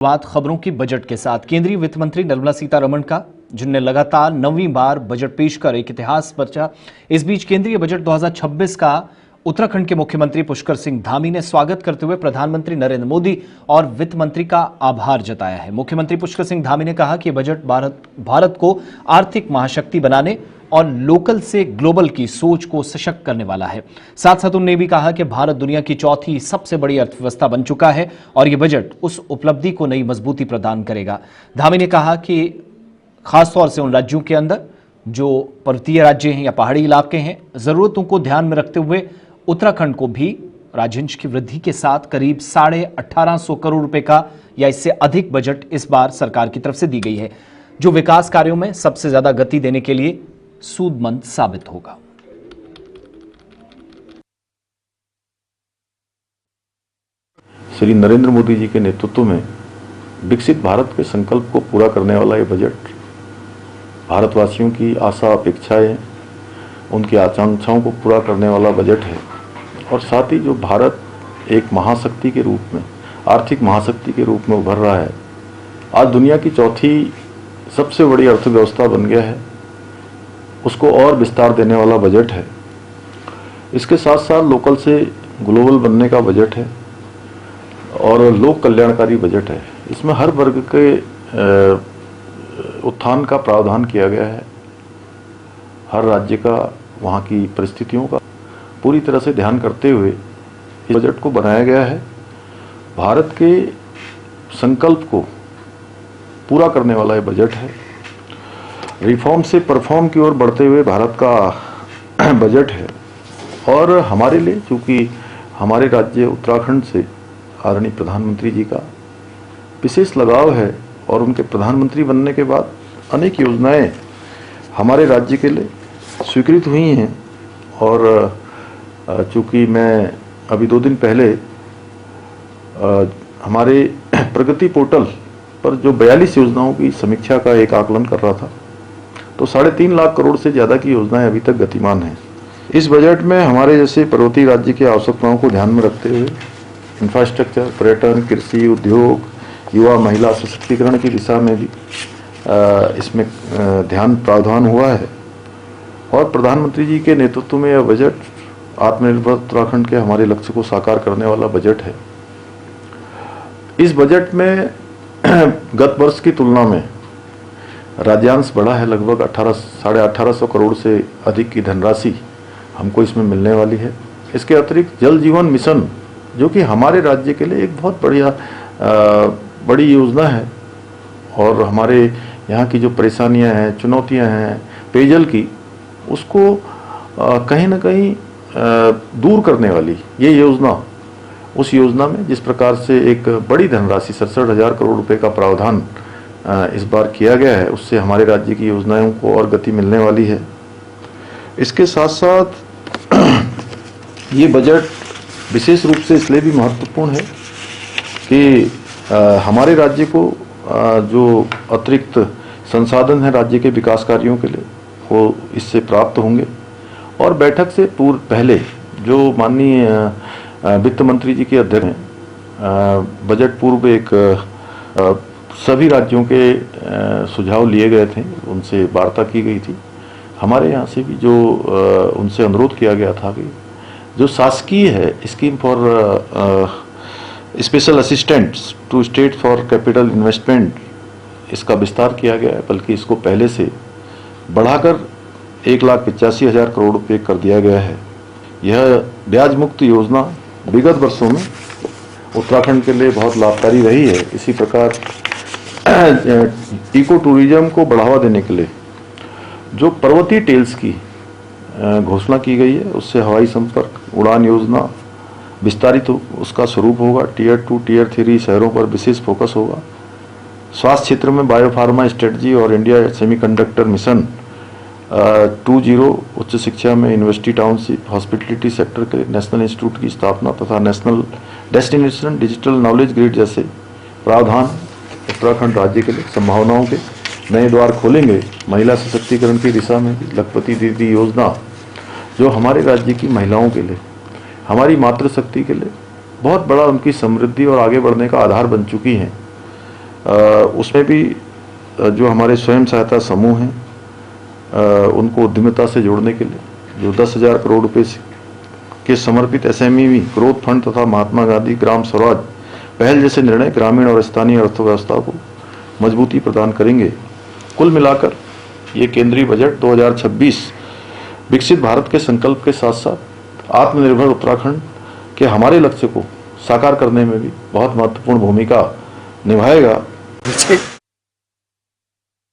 बात खबरों की बजट के साथ केंद्रीय वित्त मंत्री निर्मला सीतारमण का, जिनने लगातार 9वीं बार बजट पेश कर एक इतिहास रचा। इस बीच केंद्रीय बजट 2026 का उत्तराखंड के मुख्यमंत्री पुष्कर सिंह धामी ने स्वागत करते हुए प्रधानमंत्री नरेंद्र मोदी और वित्त मंत्री का आभार जताया है। मुख्यमंत्री पुष्कर सिंह धामी ने कहा कि बजट भारत को आर्थिक महाशक्ति बनाने और लोकल से ग्लोबल की सोच को सशक्त करने वाला है। साथ साथ उन्होंने भी कहा कि भारत दुनिया की चौथी सबसे बड़ी अर्थव्यवस्था बन चुका है और यह बजट उस उपलब्धि को नई मजबूती प्रदान करेगा। धामी ने कहा कि खासतौर से उन राज्यों के अंदर जो पर्वतीय राज्य हैं या पहाड़ी इलाके हैं, जरूरतों को ध्यान में रखते हुए उत्तराखंड को भी राजस्व की वृद्धि के साथ करीब 1850 करोड़ रुपए का या इससे अधिक बजट इस बार सरकार की तरफ से दी गई है, जो विकास कार्यों में सबसे ज्यादा गति देने के लिए सूदमंद साबित होगा। श्री नरेंद्र मोदी जी के नेतृत्व में विकसित भारत के संकल्प को पूरा करने वाला ये बजट भारतवासियों की आशा अपेक्षाएं, उनकी आकांक्षाओं को पूरा करने वाला बजट है और साथ ही जो भारत एक महाशक्ति के रूप में, आर्थिक महाशक्ति के रूप में उभर रहा है, आज दुनिया की चौथी सबसे बड़ी अर्थव्यवस्था बन गया है, उसको और विस्तार देने वाला बजट है। इसके साथ साथ लोकल से ग्लोबल बनने का बजट है और लोक कल्याणकारी बजट है। इसमें हर वर्ग के उत्थान का प्रावधान किया गया है। हर राज्य का, वहाँ की परिस्थितियों का पूरी तरह से ध्यान करते हुए इस बजट को बनाया गया है। भारत के संकल्प को पूरा करने वाला ये बजट है। रिफॉर्म से परफॉर्म की ओर बढ़ते हुए भारत का बजट है और हमारे लिए, चूँकि हमारे राज्य उत्तराखंड से आदरणीय प्रधानमंत्री जी का विशेष लगाव है और उनके प्रधानमंत्री बनने के बाद अनेक योजनाएं हमारे राज्य के लिए स्वीकृत हुई हैं और चूँकि मैं अभी 2 दिन पहले हमारे प्रगति पोर्टल पर जो 42 योजनाओं की समीक्षा का एक आकलन कर रहा था, तो 3.5 लाख करोड़ से ज़्यादा की योजनाएं अभी तक गतिमान हैं। इस बजट में हमारे जैसे पर्वतीय राज्य की आवश्यकताओं को ध्यान में रखते हुए इंफ्रास्ट्रक्चर, पर्यटन, कृषि, उद्योग, युवा महिला सशक्तिकरण की दिशा में भी इसमें ध्यान प्रावधान हुआ है और प्रधानमंत्री जी के नेतृत्व में यह बजट आत्मनिर्भर उत्तराखंड के हमारे लक्ष्य को साकार करने वाला बजट है। इस बजट में गत वर्ष की तुलना में राज्यांश बढ़ा है। लगभग 1850 करोड़ से अधिक की धनराशि हमको इसमें मिलने वाली है। इसके अतिरिक्त जल जीवन मिशन, जो कि हमारे राज्य के लिए एक बहुत बड़ी योजना है और हमारे यहाँ की जो परेशानियाँ हैं, चुनौतियाँ हैं पेयजल की, उसको कहीं ना कहीं दूर करने वाली ये योजना, उस योजना में जिस प्रकार से एक बड़ी धनराशि 67,000 करोड़ रुपए का प्रावधान इस बार किया गया है, उससे हमारे राज्य की योजनाओं को और गति मिलने वाली है। इसके साथ साथ ये बजट विशेष रूप से इसलिए भी महत्वपूर्ण है कि हमारे राज्य को जो अतिरिक्त संसाधन है राज्य के विकास कार्यों के लिए, वो इससे प्राप्त होंगे और बैठक से पहले जो माननीय वित्त मंत्री जी के अध्यक्ष हैं, बजट पूर्व एक सभी राज्यों के सुझाव लिए गए थे, उनसे वार्ता की गई थी। हमारे यहाँ से भी जो उनसे अनुरोध किया गया था कि जो शासकीय है scheme for special assistants to state for capital investment, इसका विस्तार किया गया है, बल्कि इसको पहले से बढ़ाकर 1,85,000 करोड़ रुपये कर दिया गया है। यह ब्याज मुक्त योजना विगत वर्षों में उत्तराखंड के लिए बहुत लाभकारी रही है। इसी प्रकार इको टूरिज्म को बढ़ावा देने के लिए जो पर्वतीय टेल्स की घोषणा की गई है, उससे हवाई संपर्क उड़ान योजना विस्तारित उसका स्वरूप होगा। टियर 2, टियर 3 शहरों पर विशेष फोकस होगा। स्वास्थ्य क्षेत्र में बायोफार्मा स्ट्रेटजी और इंडिया सेमीकंडक्टर मिशन 2.0, उच्च शिक्षा में यूनिवर्सिटी टाउनशिप, हॉस्पिटलिटी सेक्टर के नेशनल इंस्टीट्यूट की स्थापना तथा national destination digital knowledge grid जैसे प्रावधान उत्तराखंड राज्य के लिए संभावनाओं के नए द्वार खोलेंगे। महिला सशक्तिकरण की दिशा में भी लखपति दीदी योजना, जो हमारे राज्य की महिलाओं के लिए, हमारी मातृशक्ति के लिए बहुत बड़ा उनकी समृद्धि और आगे बढ़ने का आधार बन चुकी हैं। उसमें भी जो हमारे स्वयं सहायता समूह हैं उनको उद्यमिता से जोड़ने के लिए जो 10,000 करोड़ रुपए के समर्पित SME ग्रोथ फंड तथा महात्मा गांधी ग्राम स्वराज पहल जैसे निर्णय ग्रामीण और स्थानीय अर्थव्यवस्था को मजबूती प्रदान करेंगे। कुल मिलाकर ये केंद्रीय बजट 2026 विकसित भारत के संकल्प के साथ साथ आत्मनिर्भर उत्तराखंड के हमारे लक्ष्य को साकार करने में भी बहुत महत्वपूर्ण भूमिका निभाएगा।